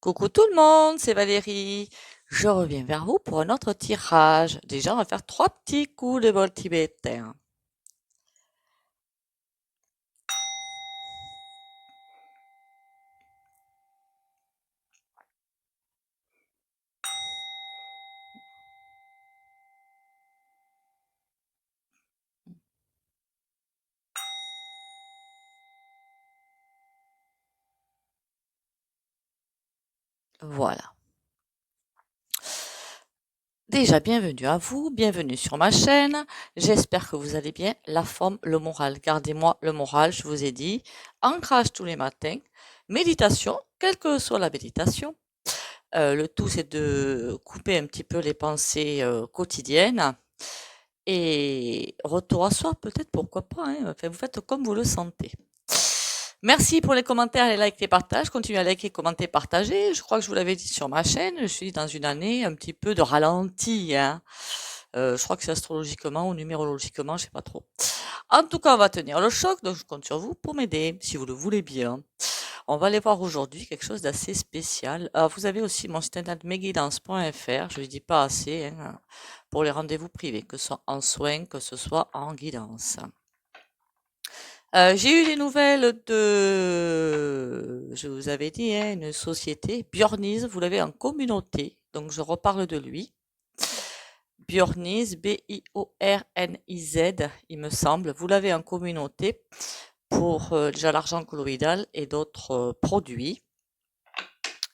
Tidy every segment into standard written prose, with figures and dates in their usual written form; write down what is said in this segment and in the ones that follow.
Coucou tout le monde, c'est Valérie. Je reviens vers vous pour un autre tirage. Déjà, on va faire trois petits coups de bol tibétain. Voilà. Déjà, bienvenue à vous, bienvenue sur ma chaîne. J'espère que vous allez bien. La forme, le moral. Gardez-moi le moral, je vous ai dit. Ancrage tous les matins. Méditation, quelle que soit la méditation. Le tout, c'est de couper un petit peu les pensées quotidiennes. Et retour à soi, peut-être, pourquoi pas, hein. Enfin, vous faites comme vous le sentez. Merci pour les commentaires, les likes, les partages. Continuez à liker, commenter, partager. Je crois que je vous l'avais dit sur ma chaîne. Je suis dans une année un petit peu de ralenti, hein. Je crois que c'est astrologiquement ou numérologiquement, je sais pas trop. En tout cas, on va tenir le choc, donc je compte sur vous pour m'aider, si vous le voulez bien. On va aller voir aujourd'hui quelque chose d'assez spécial. Alors, vous avez aussi mon site internet mesguidances.fr, je ne le dis pas assez, hein, pour les rendez-vous privés, que ce soit en soins, que ce soit en guidance. J'ai eu des nouvelles je vous avais dit, hein, une société, Bjorniz, vous l'avez en communauté, donc je reparle de lui. Bjorniz, Biorniz, il me semble, vous l'avez en communauté pour déjà l'argent colloïdal et d'autres produits.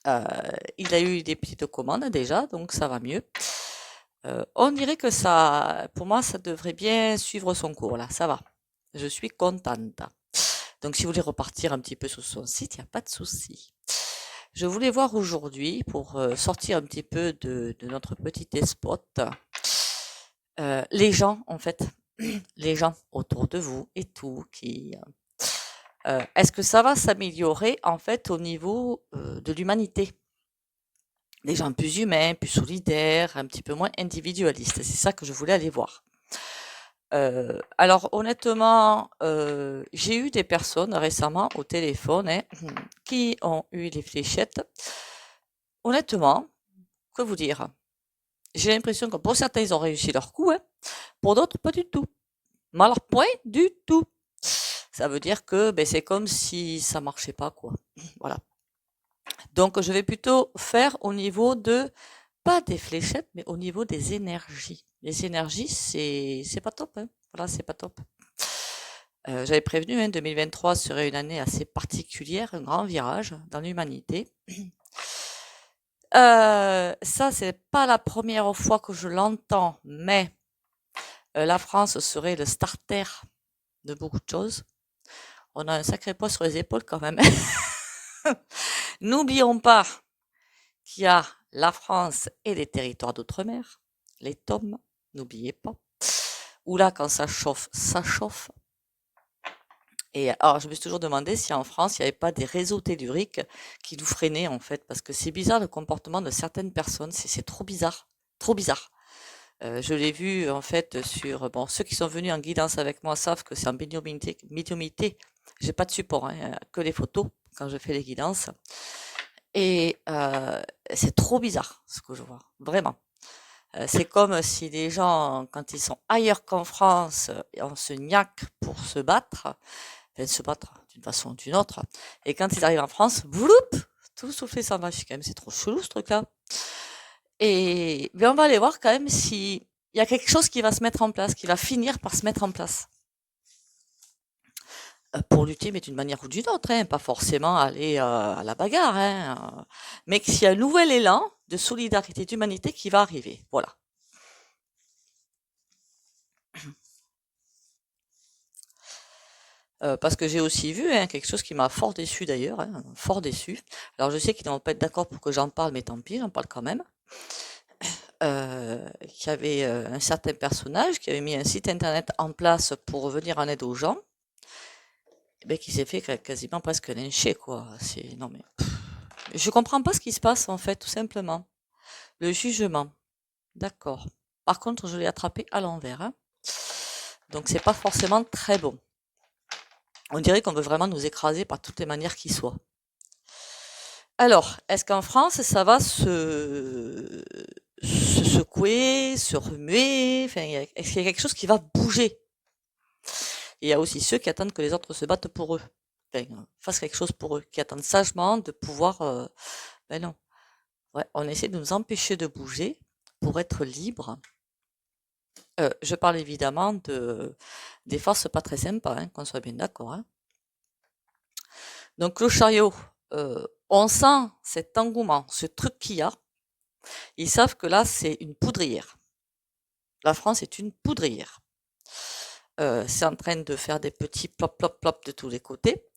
Il a eu des petites commandes déjà, donc ça va mieux. On dirait que ça, pour moi, ça devrait bien suivre son cours là, ça va. Je suis contente. Donc, si vous voulez repartir un petit peu sur son site, il n'y a pas de souci. Je voulais voir aujourd'hui, pour sortir un petit peu de notre petit spot, les gens, en fait, les gens autour de vous et tout, est-ce que ça va s'améliorer, en fait, au niveau de l'humanité? Des gens plus humains, plus solidaires, un petit peu moins individualistes. C'est ça que je voulais aller voir. Alors honnêtement, j'ai eu des personnes récemment au téléphone, hein, qui ont eu les fléchettes. Honnêtement, que vous dire? J'ai l'impression que pour certains, ils ont réussi leur coup, hein, pour d'autres, pas du tout. Mais alors, point du tout. Ça veut dire que ben, c'est comme si ça marchait pas, quoi. Voilà. Donc, je vais plutôt faire au niveau pas des fléchettes, mais au niveau des énergies. Les énergies, c'est pas top, hein. Voilà, c'est pas top. J'avais prévenu, hein, 2023 serait une année assez particulière, un grand virage dans l'humanité. Ça, c'est pas la première fois que je l'entends, mais la France serait le starter de beaucoup de choses. On a un sacré poids sur les épaules quand même. N'oublions pas qu'il y a la France et les territoires d'outre-mer, les TOM, n'oubliez pas. Où là, quand ça chauffe, ça chauffe. Et alors, je me suis toujours demandé si en France, il n'y avait pas des réseaux telluriques qui nous freinaient, en fait, parce que c'est bizarre le comportement de certaines personnes, c'est trop bizarre, trop bizarre. Je l'ai vu, en fait, bon, ceux qui sont venus en guidance avec moi savent que c'est en médiumité. J'ai pas de support, hein, que les photos quand je fais les guidances. Et c'est trop bizarre ce que je vois, vraiment. C'est comme si les gens, quand ils sont ailleurs qu'en France, on se niaque pour se battre, enfin se battre d'une façon ou d'une autre. Et quand ils arrivent en France, vloup, tout soufflé s'en va. Je suis quand même, c'est trop chelou ce truc-là. Et bien, on va aller voir quand même si il y a quelque chose qui va se mettre en place, qui va finir par se mettre en place. Pour lutter, mais d'une manière ou d'une autre, hein, pas forcément aller à la bagarre, hein, mais qu'il y a un nouvel élan de solidarité, d'humanité qui va arriver. Voilà. Parce que j'ai aussi vu, hein, quelque chose qui m'a fort déçu d'ailleurs, hein, fort déçu. Alors je sais qu'ils ne vont pas être d'accord pour que j'en parle, mais tant pis, j'en parle quand même. Qu'il y avait un certain personnage qui avait mis un site internet en place pour venir en aide aux gens, et ben, qui s'est fait quasiment presque lyncher, quoi. C'est, non mais, je comprends pas ce qui se passe en fait, tout simplement. Le jugement, d'accord. Par contre, je l'ai attrapé à l'envers, hein. Donc c'est pas forcément très bon. On dirait qu'on veut vraiment nous écraser par toutes les manières qui soient. Alors, est-ce qu'en France, ça va se secouer, se remuer? Enfin, est-ce qu'il y a quelque chose qui va bouger? Et il y a aussi ceux qui attendent que les autres se battent pour eux. Enfin, fassent quelque chose pour eux, qui attendent sagement de pouvoir. Ben non. Ouais, on essaie de nous empêcher de bouger pour être libre. Je parle évidemment des forces pas très sympas, hein, qu'on soit bien d'accord, hein. Donc le chariot, on sent cet engouement, ce truc qu'il y a. Ils savent que là, c'est une poudrière. La France est une poudrière. C'est en train de faire des petits plop, plop, plop de tous les côtés.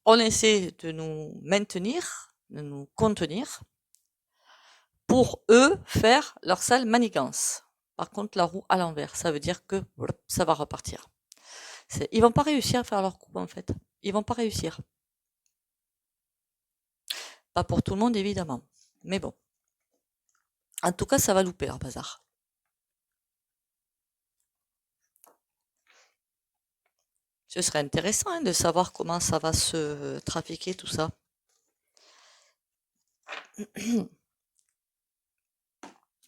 On essaie de nous maintenir, de nous contenir, pour eux faire leur sale manigance. Par contre, la roue à l'envers, ça veut dire que ça va repartir. Ils vont pas réussir à faire leur coup, en fait. Ils vont pas réussir. Pas pour tout le monde, évidemment. Mais bon. En tout cas, ça va louper leur bazar. Ce serait intéressant, hein, de savoir comment ça va se trafiquer, tout ça.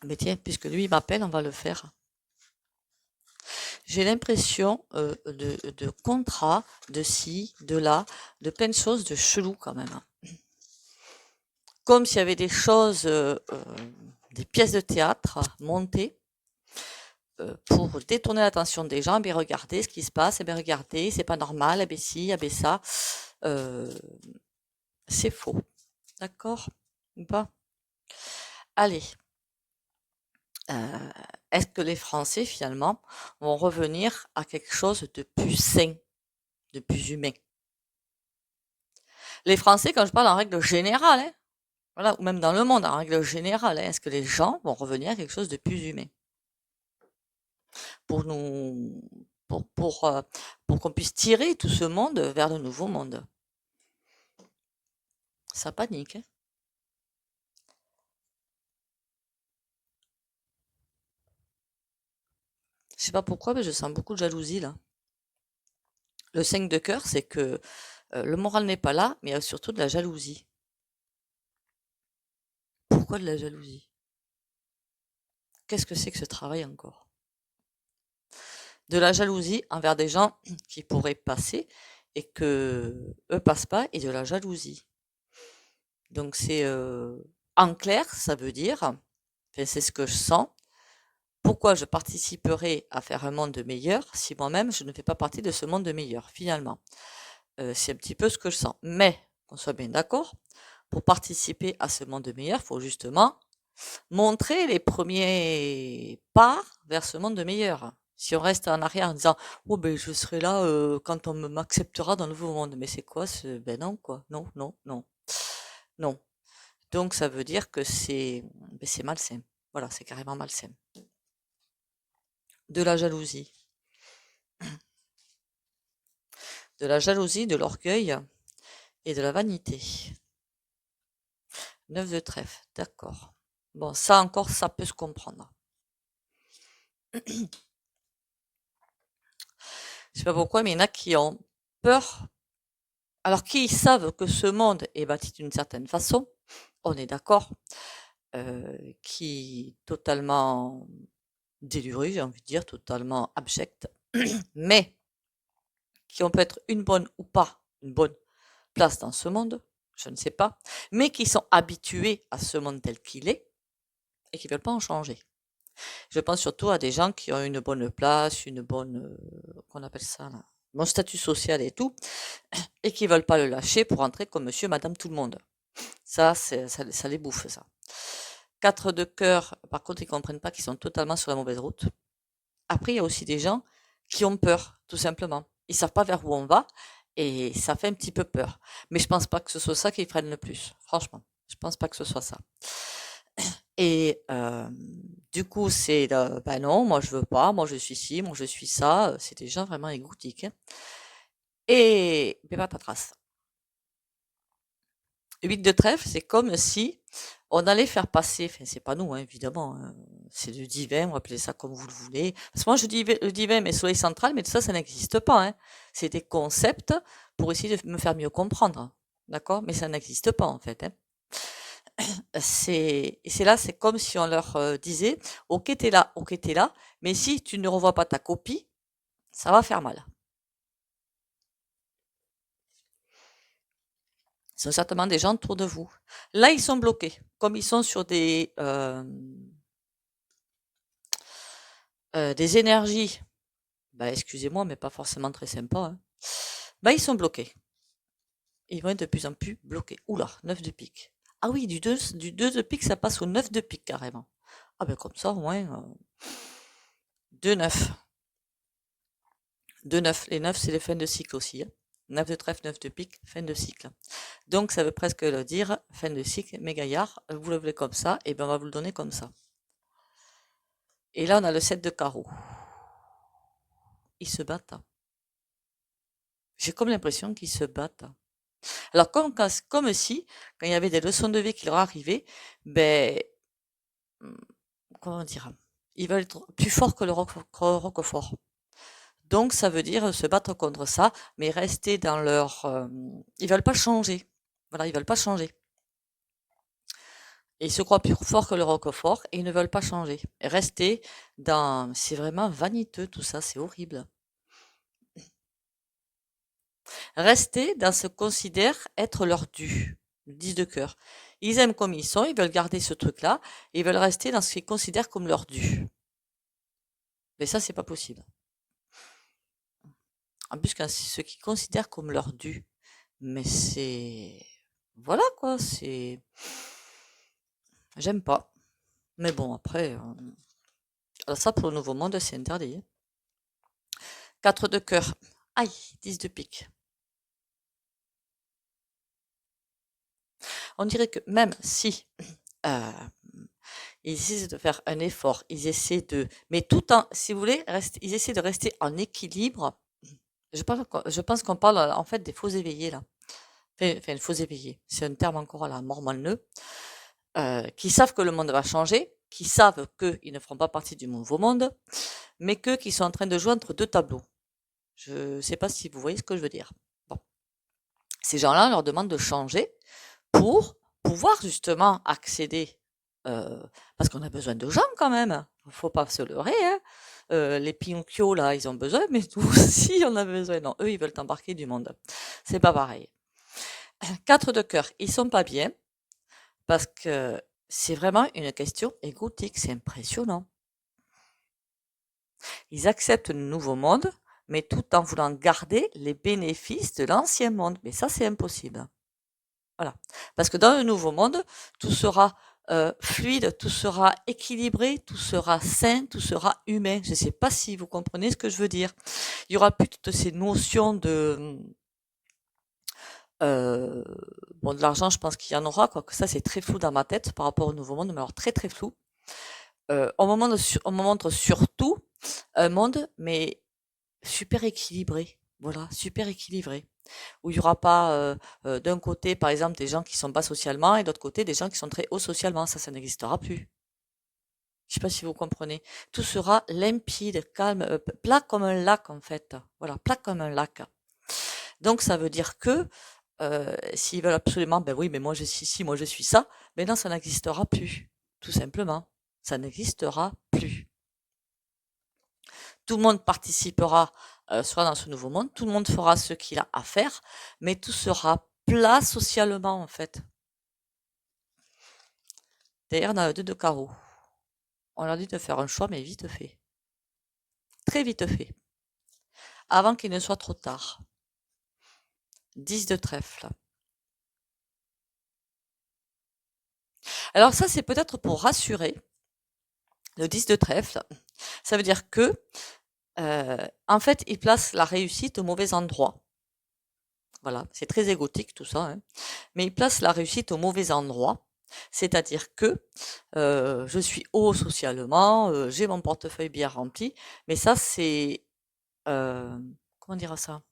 Mais tiens, puisque lui il m'appelle, on va le faire. J'ai l'impression de contrat, de ci, de là, de plein de choses de chelou quand même. Comme s'il y avait des choses, des pièces de théâtre montées pour détourner l'attention des gens. Eh regardez ce qui se passe, regardez, c'est pas normal, si, ça. C'est faux. D'accord? Ou pas? Allez. Est-ce que les Français, finalement, vont revenir à quelque chose de plus sain, de plus humain? Les Français, quand je parle en règle générale, hein, voilà, ou même dans le monde, en règle générale, hein, est-ce que les gens vont revenir à quelque chose de plus humain? Pour nous, pour qu'on puisse tirer tout ce monde vers le nouveau monde. Ça panique, hein. Je sais pas pourquoi, mais je sens beaucoup de jalousie là. Le 5 de cœur, c'est que le moral n'est pas là, mais il y a surtout de la jalousie. Pourquoi de la jalousie? Qu'est-ce que c'est que ce travail encore? De la jalousie envers des gens qui pourraient passer et que eux passent pas, et de la jalousie. Donc c'est en clair, ça veut dire, enfin, c'est ce que je sens. Pourquoi je participerai à faire un monde meilleur si moi-même je ne fais pas partie de ce monde meilleur finalement? C'est un petit peu ce que je sens. Mais qu'on soit bien d'accord, pour participer à ce monde meilleur, il faut justement montrer les premiers pas vers ce monde meilleur. Si on reste en arrière en disant oh ben je serai là quand on m'acceptera dans le nouveau monde, mais c'est quoi ce ben non quoi, non non non non. Donc ça veut dire que c'est malsain. Voilà, c'est carrément malsain. De la jalousie, de l'orgueil et de la vanité. 9 de trèfle, d'accord. Bon, ça encore, ça peut se comprendre. Je sais pas pourquoi, mais il y en a qui ont peur. Alors qu'ils savent que ce monde est bâti d'une certaine façon, on est d'accord, qui est totalement déluré, j'ai envie de dire, totalement abject, mais qui ont peut-être une bonne ou pas une bonne place dans ce monde, je ne sais pas, mais qui sont habitués à ce monde tel qu'il est et qui ne veulent pas en changer. Je pense surtout à des gens qui ont une bonne place, une bonne, qu'on appelle ça là, bon statut social et tout, et qui veulent pas le lâcher pour entrer comme monsieur, madame, tout le monde. Ça, ça les bouffe, ça. 4 de cœur, par contre, ils comprennent pas qu'ils sont totalement sur la mauvaise route. Après, il y a aussi des gens qui ont peur, tout simplement. Ils savent pas vers où on va et ça fait un petit peu peur. Mais je pense pas que ce soit ça qui freine le plus. Franchement, je pense pas que ce soit ça. Et du coup, c'est ben non, moi je veux pas, moi je suis ci, moi je suis ça. C'est des gens vraiment égoutiques, hein. Et ben patatras. 8 de trèfle, c'est comme si on allait faire passer, enfin c'est pas nous, hein, évidemment, hein, c'est le divin, vous appelez ça comme vous le voulez. Parce que moi je dis le divin, mais soleil central, mais tout ça, ça n'existe pas, hein. C'est des concepts pour essayer de me faire mieux comprendre. d'accord? Mais ça n'existe pas en fait, hein. C'est là, c'est comme si on leur disait, ok, t'es là, mais si tu ne revois pas ta copie, ça va faire mal. Ce sont certainement des gens autour de vous. Là, ils sont bloqués. Comme ils sont sur des énergies, bah, excusez-moi, mais pas forcément très sympa, hein. Bah, ils sont bloqués. Ils vont être de plus en plus bloqués. Oula, 9 de pique. Ah oui, du deux de pique, ça passe au 9 de pique carrément. Ah ben comme ça, au moins, 2 9. 2 9. Les 9, c'est les fins de cycle aussi, hein. 9 de trèfle, 9 de pique, fin de cycle. Donc, ça veut presque le dire, fin de cycle, mes gaillards, vous le voulez comme ça, et ben on va vous le donner comme ça. Et là, on a le 7 de carreau. Ils se battent. J'ai comme l'impression qu'ils se battent. Alors, comme si, quand il y avait des leçons de vie qui leur arrivaient, ben, comment dire, ils veulent être plus forts que le Roquefort. Donc, ça veut dire se battre contre ça, mais rester dans leur... ils veulent pas changer. Voilà, ils veulent pas changer. Et ils se croient plus forts que le Roquefort et ils ne veulent pas changer. Rester dans... C'est vraiment vaniteux tout ça, c'est horrible. Rester dans ce considère être leur dû. 10 de cœur. Ils aiment comme ils sont, ils veulent garder ce truc-là, et ils veulent rester dans ce qu'ils considèrent comme leur dû. Mais ça, c'est pas possible. En plus, quand c'est ce qu'ils considèrent comme leur dû, mais c'est... Voilà quoi, c'est... J'aime pas. Mais bon, après... Alors ça, pour le nouveau monde, c'est interdit. 4 de cœur. Aïe, 10 de pique. On dirait que même si ils essaient de faire un effort, ils essaient de... Mais tout en, si vous voulez, ils essaient de rester en équilibre. Je pense qu'on parle en fait des faux éveillés là. Enfin, faux éveillés, c'est un terme encore à la mormoneux, qui savent que le monde va changer, qui savent qu'ils ne feront pas partie du nouveau monde, mais qui sont en train de jouer entre deux tableaux. Je ne sais pas si vous voyez ce que je veux dire. Bon. Ces gens-là, on leur demande de changer pour pouvoir justement accéder, parce qu'on a besoin de gens quand même. Faut pas se leurrer, hein. Les Pinocchio là, ils ont besoin, mais nous aussi on a besoin. Non, eux ils veulent embarquer du monde. C'est pas pareil. 4 de cœur, ils sont pas bien parce que c'est vraiment une question égotique. C'est impressionnant. Ils acceptent le nouveau monde, mais tout en voulant garder les bénéfices de l'ancien monde. Mais ça, c'est impossible. Voilà. Parce que dans le nouveau monde, tout sera fluide, tout sera équilibré, tout sera sain, tout sera humain. Je ne sais pas si vous comprenez ce que je veux dire. Il y aura plus toutes ces notions de bon, de l'argent, je pense qu'il y en aura, quoique ça c'est très flou dans ma tête par rapport au nouveau monde, mais alors très très flou. On me montre surtout un monde, mais super équilibré. Voilà, super équilibré. Où il n'y aura pas d'un côté, par exemple, des gens qui sont bas socialement et de l'autre côté, des gens qui sont très hauts socialement. Ça n'existera plus. Je sais pas si vous comprenez. Tout sera limpide, calme, plat comme un lac en fait. Voilà, plat comme un lac. Donc ça veut dire que s'ils veulent absolument, ben oui, mais moi je suis ci, moi je suis ça, mais non, ça n'existera plus. Tout simplement. Ça n'existera plus. Tout le monde participera soit dans ce nouveau monde, tout le monde fera ce qu'il a à faire, mais tout sera plat socialement en fait. D'ailleurs, on a 2 de carreau. On leur dit de faire un choix, mais vite fait. Très vite fait. Avant qu'il ne soit trop tard. 10 de trèfle. Alors ça, c'est peut-être pour rassurer. Le 10 de trèfle, ça veut dire que, en fait, il place la réussite au mauvais endroit. Voilà, c'est très égotique tout ça, hein. Mais il place la réussite au mauvais endroit. C'est-à-dire que je suis haut socialement, j'ai mon portefeuille bien rempli, mais ça c'est comment dire ça?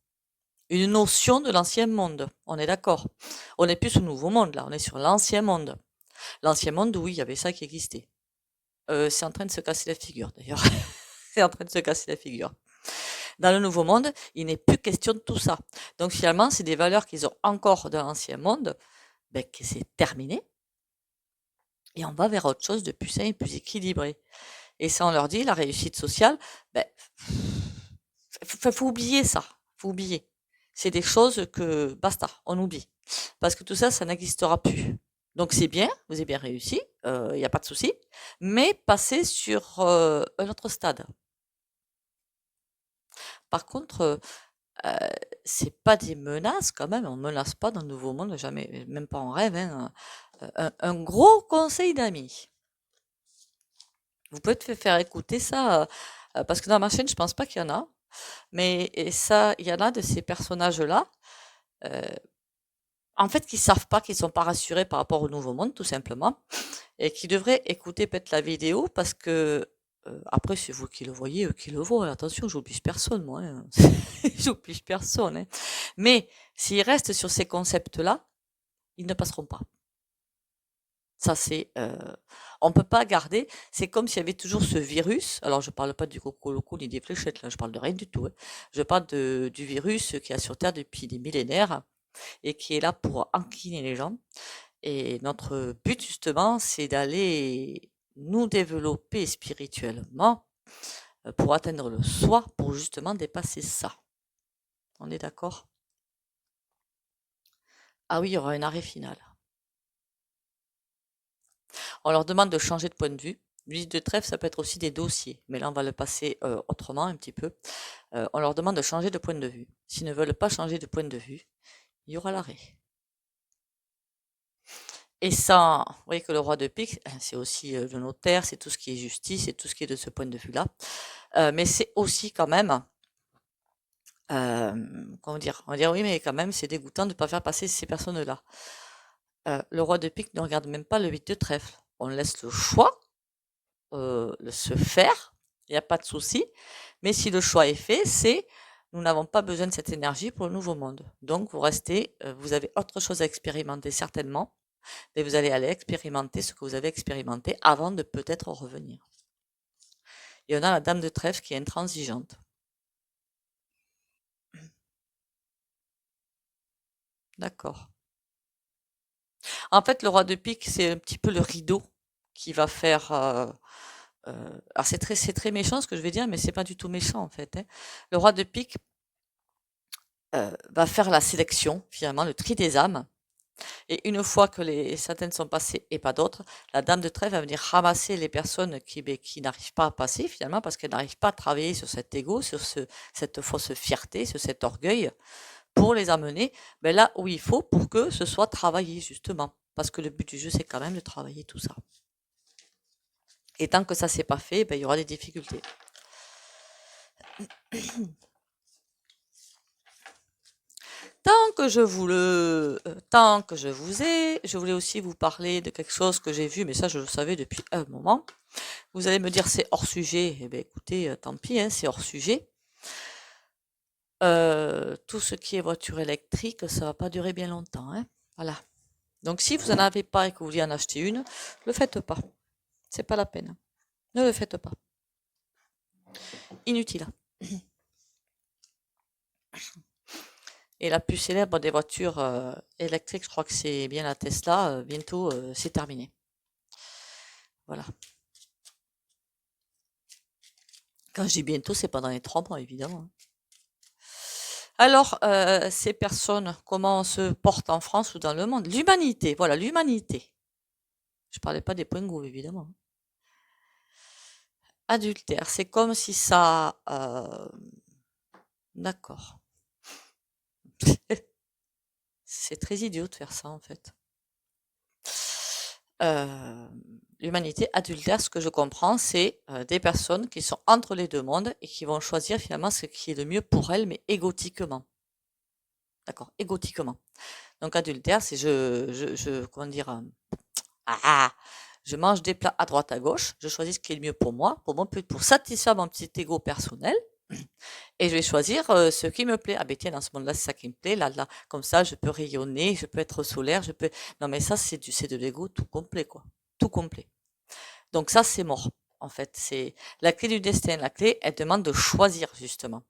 Une notion de l'ancien monde. On est d'accord. On n'est plus au nouveau monde là, on est sur l'ancien monde. L'ancien monde, oui, il y avait ça qui existait. C'est en train de se casser la figure d'ailleurs. C'est en train de se casser la figure. Dans le nouveau monde, il n'est plus question de tout ça. Donc finalement, c'est des valeurs qu'ils ont encore dans l'ancien monde, ben, que c'est terminé, et on va vers autre chose de plus sain et plus équilibré. Et ça, on leur dit, la réussite sociale, ben, faut oublier ça, faut oublier. C'est des choses que, basta, on oublie. Parce que tout ça, ça n'existera plus. Donc c'est bien, vous avez bien réussi, il n'y a pas de souci, mais passez sur un autre stade. Par contre, c'est pas des menaces quand même, on menace pas dans le nouveau monde, jamais, même pas en rêve, hein. Un gros conseil d'amis. Vous pouvez te faire écouter ça, parce que dans ma chaîne, je pense pas qu'il y en a, mais et ça, il y en a de ces personnages-là, euh, en fait, qui savent pas, qui sont pas rassurés par rapport au nouveau monde, tout simplement, et qui devraient écouter peut-être la vidéo parce que après, c'est vous qui le voyez, eux qui le voient. Attention, j'oblige personne, moi, hein. J'oblige personne, hein. Mais s'ils restent sur ces concepts-là, ils ne passeront pas. Ça, c'est, on peut pas garder. C'est comme s'il y avait toujours ce virus. Alors, je parle pas du coco ni des fléchettes, là, je parle de rien du tout, hein. Je parle du virus qui a sur Terre depuis des millénaires et qui est là pour enquiner les gens. Et notre but, justement, c'est d'aller nous développer spirituellement pour atteindre le soi, pour justement dépasser ça. On est d'accord? Ah oui, il y aura un arrêt final. On leur demande de changer de point de vue. L'huile de trèfle, ça peut être aussi des dossiers, mais là, on va le passer autrement un petit peu. On leur demande de changer de point de vue. S'ils ne veulent pas changer de point de vue, il y aura l'arrêt. Et ça, vous voyez que le roi de pique, c'est aussi le notaire, c'est tout ce qui est justice, c'est tout ce qui est de ce point de vue-là. Mais c'est aussi quand même, comment dire, on va dire oui, mais quand même, c'est dégoûtant de ne pas faire passer ces personnes-là. Le roi de pique ne regarde même pas le 8 de trèfle. On laisse le choix se faire, il n'y a pas de souci. Mais si le choix est fait, c'est nous n'avons pas besoin de cette énergie pour le nouveau monde. Donc vous restez, vous avez autre chose à expérimenter certainement, et vous allez aller expérimenter ce que vous avez expérimenté avant de peut-être revenir. Et on a la dame de trèfle qui est intransigeante. D'accord. En fait, le roi de pique, c'est un petit peu le rideau qui va faire. Alors c'est très méchant ce que je vais dire, mais c'est pas du tout méchant en fait, hein. Le roi de pique va faire la sélection, finalement, le tri des âmes. Et une fois que certaines sont passées et pas d'autres, la dame de trèfle va venir ramasser les personnes qui n'arrivent pas à passer finalement parce qu'elles n'arrivent pas à travailler sur cet ego, sur cette fausse fierté, sur cet orgueil, pour les amener là où il faut pour que ce soit travaillé justement. Parce que le but du jeu, c'est quand même de travailler tout ça. Et tant que ça s'est pas fait, il y aura des difficultés. Tant que je vous ai, je voulais aussi vous parler de quelque chose que j'ai vu, mais ça je le savais depuis un moment. Vous allez me dire c'est hors sujet. Eh bien écoutez, tant pis, hein, c'est hors sujet. Tout ce qui est voiture électrique, ça va pas durer bien longtemps, hein. Voilà. Donc si vous en avez pas et que vous voulez en acheter une, le faites pas. C'est pas la peine. Ne le faites pas. Inutile. Et la plus célèbre des voitures électriques, je crois que c'est bien la Tesla. Bientôt, c'est terminé. Voilà. Quand je dis bientôt, c'est pas dans les 3 mois, évidemment. Alors, ces personnes, comment on se porte en France ou dans le monde? L'humanité, voilà, l'humanité. Je parlais pas des pingous, évidemment. Adultère, c'est comme si ça... D'accord. C'est très idiot de faire ça, en fait. L'humanité adultère, ce que je comprends, c'est des personnes qui sont entre les deux mondes et qui vont choisir finalement ce qui est le mieux pour elles, mais égotiquement. D'accord, égotiquement. Donc adultère, c'est comment dire, je mange des plats à droite à gauche, je choisis ce qui est le mieux pour moi, pour satisfaire mon petit ego personnel, et je vais choisir ce qui me plaît. Ah ben tiens, dans ce monde-là, c'est ça qui me plaît, là, comme ça, je peux rayonner, je peux être solaire, je peux. Non mais ça, c'est de l'ego tout complet, quoi, tout complet. Donc ça, c'est mort. En fait, c'est la clé du destin. La clé, elle demande de choisir justement.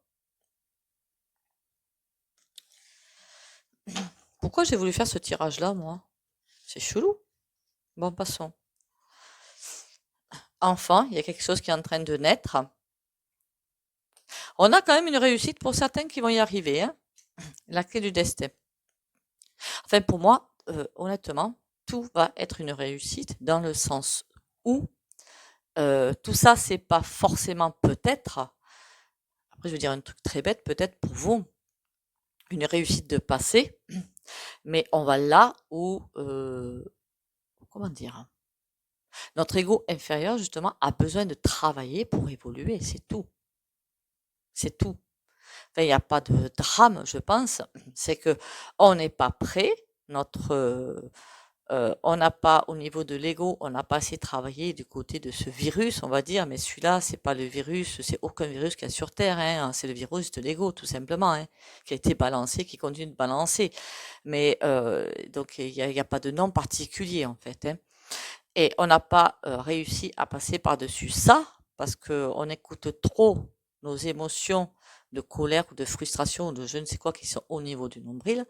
Pourquoi j'ai voulu faire ce tirage-là, moi? C'est chelou. Bon, passons. Enfin, il y a quelque chose qui est en train de naître. On a quand même une réussite pour certains qui vont y arriver, hein. La clé du destin. Enfin, pour moi, honnêtement, tout va être une réussite dans le sens où tout ça, c'est pas forcément peut-être. Après, je veux dire un truc très bête, peut-être pour vous, une réussite de passé, mais on va là où, comment dire, notre ego inférieur, justement, a besoin de travailler pour évoluer, c'est tout. C'est tout. Enfin, il n'y a pas de drame, je pense. C'est que on n'est pas prêt. On n'a pas, au niveau de l'ego, on n'a pas assez travaillé du côté de ce virus, on va dire. Mais celui-là, c'est pas le virus, c'est aucun virus qu'il y a sur Terre, hein. C'est le virus de l'ego, tout simplement, hein, qui a été balancé, qui continue de balancer. Mais donc, il y a pas de nom particulier, en fait, hein. Et on n'a pas réussi à passer par-dessus ça parce qu'on écoute trop nos émotions de colère ou de frustration ou de je ne sais quoi qui sont au niveau du nombril.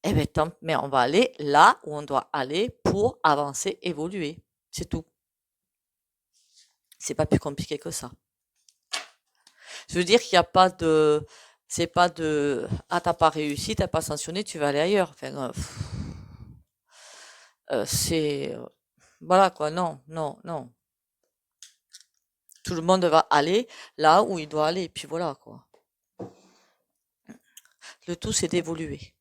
Eh bien, mais on va aller là où on doit aller pour avancer, évoluer. C'est tout. C'est pas plus compliqué que ça. Je veux dire qu'il n'y a pas de, c'est pas de, ah, t'as pas réussi, t'as pas sanctionné, tu vas aller ailleurs. Enfin, c'est, voilà quoi, non, non, non. Tout le monde va aller là où il doit aller, et puis voilà quoi. Le tout, c'est d'évoluer.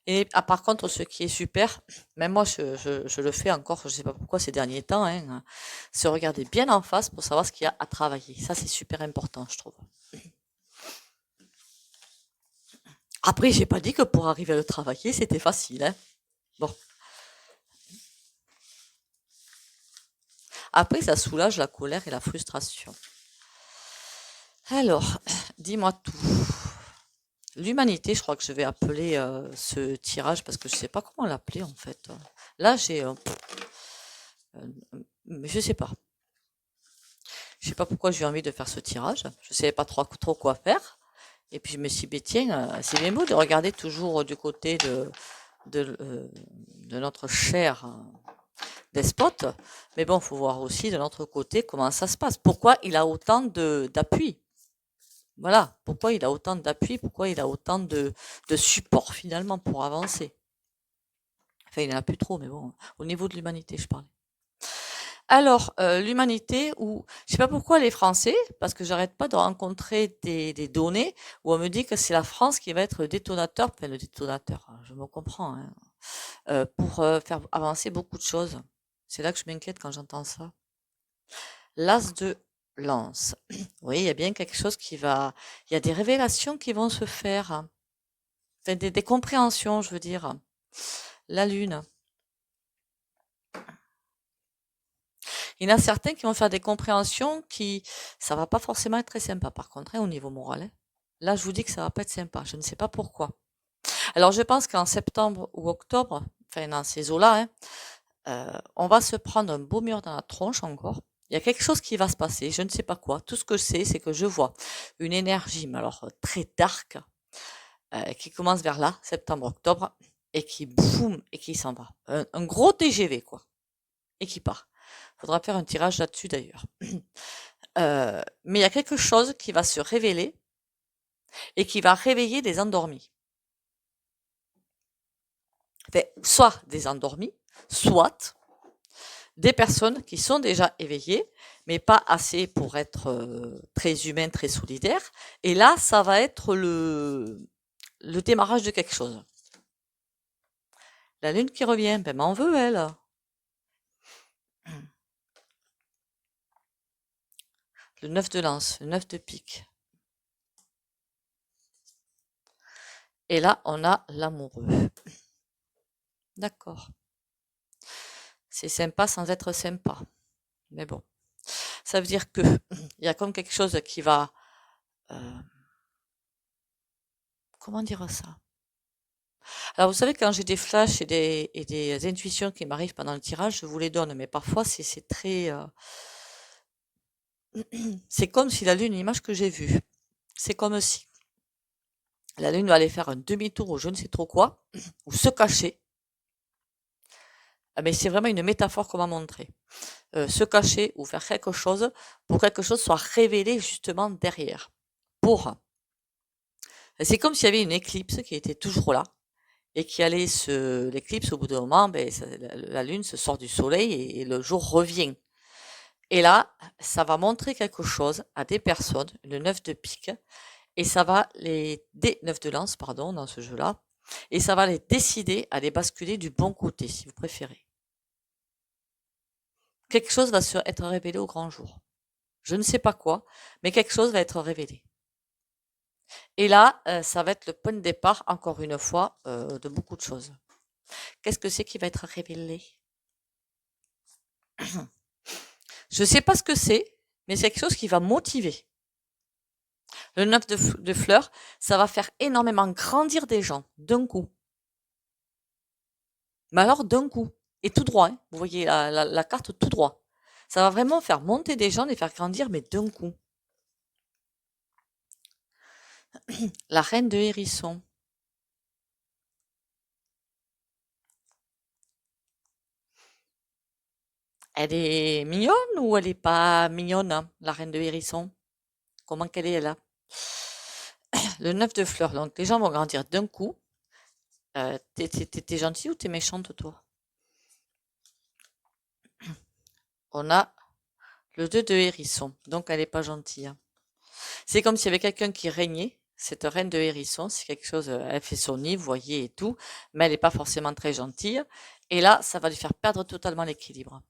Et par contre, ce qui est super, même moi, je le fais encore, je sais pas pourquoi ces derniers temps, hein, se regarder bien en face pour savoir ce qu'il y a à travailler. Ça, c'est super important, je trouve. Après, j'ai pas dit que pour arriver à le travailler, c'était facile, hein. Bon. Après, ça soulage la colère et la frustration. Alors, dis-moi tout. L'humanité, je crois que je vais appeler ce tirage parce que je sais pas comment l'appeler en fait. Là, je sais pas. Je sais pas pourquoi j'ai eu envie de faire ce tirage. Je savais pas trop quoi faire. Et puis je me suis dit, tiens, c'est bien beau de regarder toujours du côté de notre cher despote. Mais bon, faut voir aussi de notre côté comment ça se passe. Pourquoi il a autant d'appui? Voilà. Pourquoi il a autant d'appui? Pourquoi il a autant de support finalement pour avancer? Enfin, il n'en a plus trop, mais bon, au niveau de l'humanité, je parlais. Alors, l'humanité où je sais pas pourquoi les Français, parce que j'arrête pas de rencontrer des données où on me dit que c'est la France qui va être le détonateur, enfin le détonateur, hein, je me comprends, hein, pour faire avancer beaucoup de choses. C'est là que je m'inquiète quand j'entends ça. L'as de lance. Oui, il y a bien quelque chose il y a des révélations qui vont se faire, hein. Enfin, des compréhensions, je veux dire. La lune. Il y en a certains qui vont faire des compréhensions ça va pas forcément être très sympa par contre, hein, au niveau moral, hein. Là, je vous dis que ça va pas être sympa. Je ne sais pas pourquoi. Alors, je pense qu'en septembre ou octobre, enfin, dans ces eaux-là, hein, on va se prendre un beau mur dans la tronche encore. Il y a quelque chose qui va se passer. Je ne sais pas quoi. Tout ce que je sais, c'est que je vois une énergie, mais alors très dark, qui commence vers là, septembre, octobre, et qui boum, et qui s'en va. Un gros TGV, quoi. Et qui part. Faudra faire un tirage là-dessus d'ailleurs. Mais il y a quelque chose qui va se révéler et qui va réveiller des endormis. Enfin, soit des endormis, soit des personnes qui sont déjà éveillées, mais pas assez pour être très humains, très solidaires. Et là, ça va être le démarrage de quelque chose. La lune qui revient, ben m'en veut, elle. Le 9 de lance, le 9 de pique. Et là, on a l'amoureux. D'accord. C'est sympa sans être sympa. Mais bon. Ça veut dire que il y a comme quelque chose qui va... comment dire ça? Alors, vous savez, quand j'ai des flashs et des intuitions qui m'arrivent pendant le tirage, je vous les donne. Mais parfois, c'est très... c'est comme si la lune, l'image que j'ai vue. C'est comme si. La lune va aller faire un demi-tour ou je ne sais trop quoi, ou se cacher. Mais c'est vraiment une métaphore qu'on m'a montrée. Se cacher ou faire quelque chose pour que quelque chose soit révélé justement derrière. Pour. C'est comme s'il y avait une éclipse qui était toujours là et qui allait l'éclipse au bout d'un moment, ben, la lune se sort du soleil et le jour revient. Et là, ça va montrer quelque chose à des personnes, le 9 de pique, et ça va des 9 de lance, pardon, dans ce jeu-là, et ça va les décider à les basculer du bon côté, si vous préférez. Quelque chose va être révélé au grand jour. Je ne sais pas quoi, mais quelque chose va être révélé. Et là, ça va être le point de départ, encore une fois, de beaucoup de choses. Qu'est-ce que c'est qui va être révélé? Je ne sais pas ce que c'est, mais c'est quelque chose qui va motiver. Le 9 de fleurs, ça va faire énormément grandir des gens d'un coup. Mais alors d'un coup. Et tout droit, hein. Vous voyez la carte tout droit. Ça va vraiment faire monter des gens, les faire grandir, mais d'un coup. La reine de hérisson. Elle est mignonne ou elle est pas mignonne, hein, la reine de hérisson? Comment qu'elle est là? Le 9 de fleurs. Donc les gens vont grandir d'un coup. T'es gentille ou t'es méchante, toi? On a le 2 de hérisson. Donc elle est pas gentille, hein. C'est comme s'il y avait quelqu'un qui régnait. Cette reine de hérisson, c'est quelque chose, elle fait son nid, vous voyez, et tout, mais elle n'est pas forcément très gentille. Et là, ça va lui faire perdre totalement l'équilibre.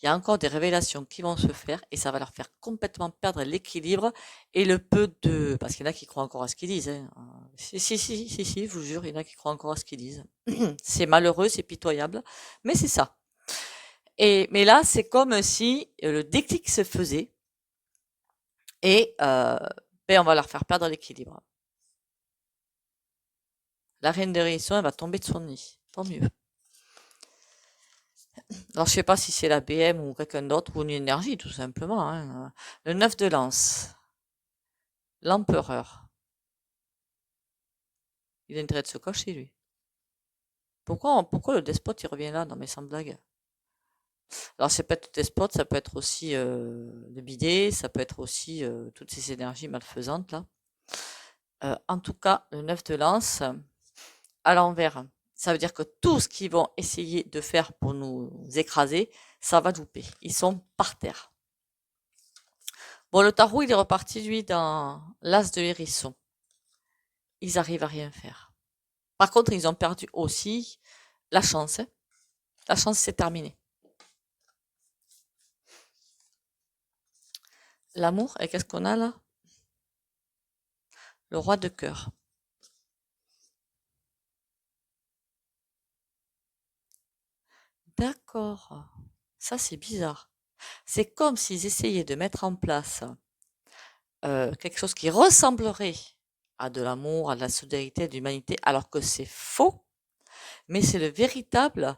Il y a encore des révélations qui vont se faire et ça va leur faire complètement perdre l'équilibre et le peu de... Parce qu'il y en a qui croient encore à ce qu'ils disent, hein. Si, je vous jure, il y en a qui croient encore à ce qu'ils disent. C'est malheureux, c'est pitoyable, mais c'est ça. Mais là, c'est comme si le déclic se faisait et on va leur faire perdre l'équilibre. La reine de hérisson, elle va tomber de son nid. Tant mieux. Alors, je sais pas si c'est la BM ou quelqu'un d'autre ou une énergie, tout simplement, hein. Le 9 de lance. L'empereur. Il a intérêt de se cacher, lui. Pourquoi le despote, il revient là? Non, mais sans blague. Alors, c'est pas être le despote, ça peut être aussi le bidet, ça peut être aussi toutes ces énergies malfaisantes, là. En tout cas, le 9 de lance, à l'envers, ça veut dire que tout ce qu'ils vont essayer de faire pour nous écraser, ça va louper. Ils sont par terre. Bon, le tarot, il est reparti, lui, dans l'as de hérisson. Ils arrivent à rien faire. Par contre, ils ont perdu aussi la chance, hein. La chance, c'est terminé. L'amour, et qu'est-ce qu'on a là? Le roi de cœur. D'accord. Ça, c'est bizarre. C'est comme s'ils essayaient de mettre en place quelque chose qui ressemblerait à de l'amour, à de la solidarité, à de l'humanité, alors que c'est faux. Mais c'est la véritable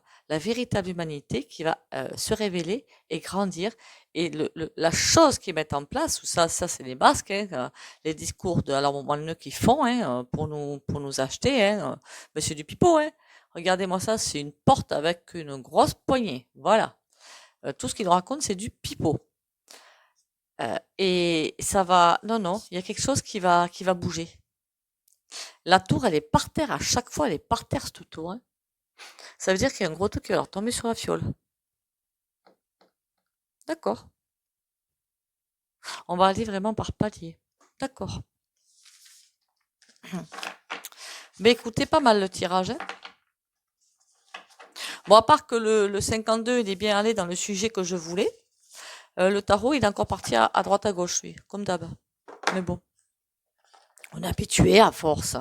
humanité qui va se révéler et grandir. Et la chose qu'ils mettent en place, ou ça c'est les masques, hein, les discours de alors moment qu'ils font, hein, pour nous acheter, hein, Monsieur du pipeau, hein. Regardez-moi ça, c'est une porte avec une grosse poignée. Voilà. Tout ce qu'ils nous racontent, c'est du pipeau. Et ça va, non, il y a quelque chose qui va bouger. La tour, elle est par terre à chaque fois, elle est par terre cette tour, hein. Ça veut dire qu'il y a un gros truc qui va leur tomber sur la fiole. D'accord. On va aller vraiment par palier. D'accord. Mais écoutez, pas mal le tirage, hein. Bon, à part que le 52, il est bien allé dans le sujet que je voulais. Le tarot, il est encore parti à droite à gauche, lui, comme d'hab. Mais bon, on est habitué à force.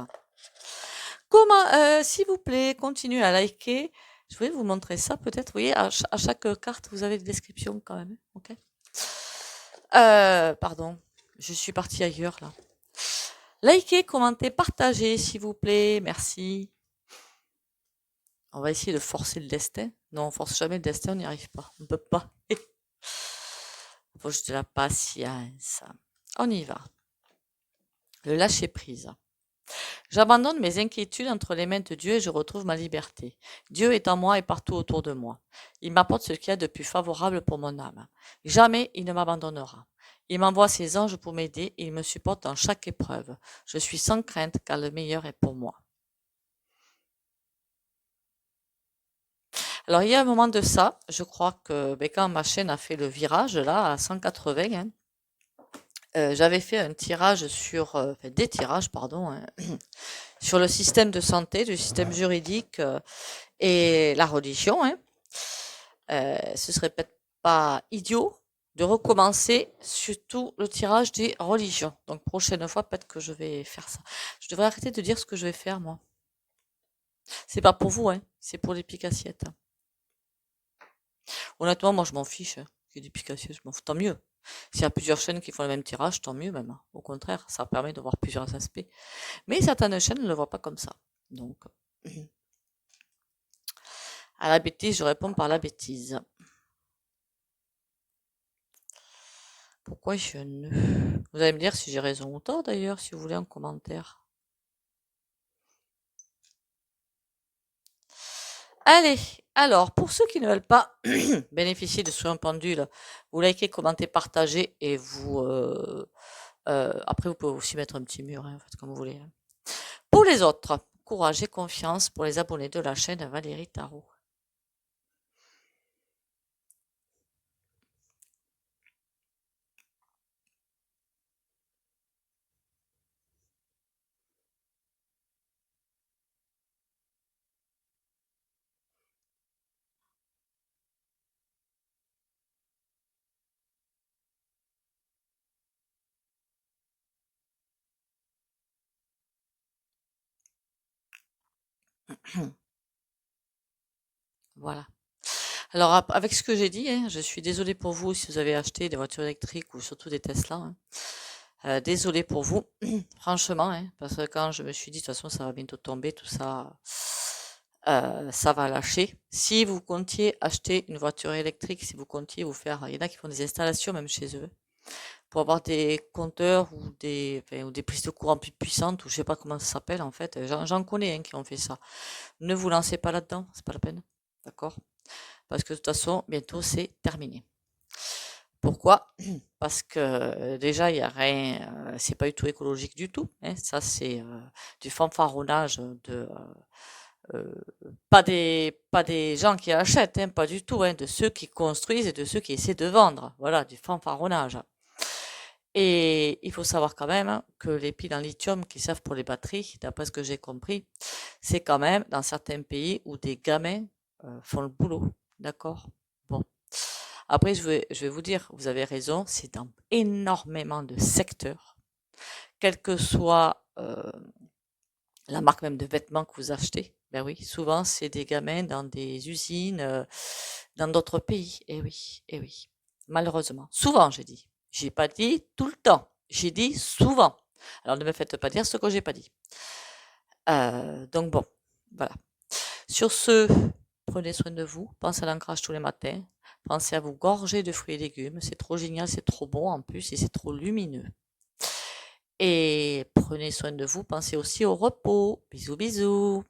Comment, s'il vous plaît, continuez à liker. Je voulais vous montrer ça, peut-être. Vous voyez, à chaque carte, vous avez des descriptions quand même. Ok. Pardon, je suis partie ailleurs là. Likez, commentez, partagez, s'il vous plaît. Merci. On va essayer de forcer le destin. Non, on force jamais le destin, on n'y arrive pas. On ne peut pas. Faut juste de la patience. On y va. Le lâcher prise. J'abandonne mes inquiétudes entre les mains de Dieu et je retrouve ma liberté. Dieu est en moi et partout autour de moi. Il m'apporte ce qu'il y a de plus favorable pour mon âme. Jamais il ne m'abandonnera. Il m'envoie ses anges pour m'aider et il me supporte dans chaque épreuve. Je suis sans crainte car le meilleur est pour moi. Alors, il y a un moment de ça, je crois que quand ma chaîne a fait le virage, là, à 180, hein, j'avais fait un tirage sur, enfin, des tirages, pardon, hein, sur le système de santé, le système juridique et la religion. Hein. Ce serait peut-être pas idiot de recommencer surtout le tirage des religions. Donc, prochaine fois, peut-être que je vais faire ça. Je devrais arrêter de dire ce que je vais faire, moi. C'est pas pour vous, hein, c'est pour les piques-assiettes. Honnêtement, moi, je m'en fiche. Hein. Qu'il y ait des piques-assiettes, je m'en fous. Tant mieux. S'il y a plusieurs chaînes qui font le même tirage, tant mieux même. Au contraire, ça permet de voir plusieurs aspects. Mais certaines chaînes ne le voient pas comme ça. Donc, à la bêtise, je réponds par la bêtise. Pourquoi je ne... Vous allez me dire si j'ai raison ou tort d'ailleurs, si vous voulez, en commentaire. Allez, alors, pour ceux qui ne veulent pas bénéficier de soins pendules, vous likez, commentez, partagez et vous... après, vous pouvez aussi mettre un petit mur, hein, faites comme vous voulez. Hein. Pour les autres, courage et confiance pour les abonnés de la chaîne Valérie Tarot. Voilà. Alors, avec ce que j'ai dit, hein, je suis désolée pour vous si vous avez acheté des voitures électriques ou surtout des Tesla. Hein. Désolée pour vous, franchement, hein, parce que quand je me suis dit, de toute façon, ça va bientôt tomber, tout ça, ça va lâcher. Si vous comptiez acheter une voiture électrique, si vous comptiez vous faire, il y en a qui font des installations même chez eux, pour avoir des compteurs ou des prises de courant plus puissantes, ou je sais pas comment ça s'appelle en fait. J'en connais qui ont fait ça. Ne vous lancez pas là-dedans, c'est pas la peine. D'accord? Parce que de toute façon, bientôt c'est terminé. Pourquoi? Parce que déjà, il y a rien, c'est pas du tout écologique du tout. Hein, ça, c'est du fanfaronnage euh, pas des gens qui achètent, hein, pas du tout, hein, de ceux qui construisent et de ceux qui essaient de vendre. Voilà, du fanfaronnage. Et il faut savoir quand même hein, que les piles en lithium qui servent pour les batteries, d'après ce que j'ai compris, c'est quand même dans certains pays où des gamins font le boulot. D'accord? Bon. Après, je vais vous dire, vous avez raison, c'est dans énormément de secteurs, quelle que soit la marque même de vêtements que vous achetez. Ben oui, souvent c'est des gamins dans des usines, dans d'autres pays. Eh oui, malheureusement. Souvent, j'ai dit. J'ai pas dit tout le temps. J'ai dit souvent. Alors ne me faites pas dire ce que j'ai pas dit. Donc bon, voilà. Sur ce, prenez soin de vous. Pensez à l'ancrage tous les matins. Pensez à vous gorger de fruits et légumes. C'est trop génial, c'est trop bon en plus et c'est trop lumineux. Et prenez soin de vous. Pensez aussi au repos. Bisous, bisous.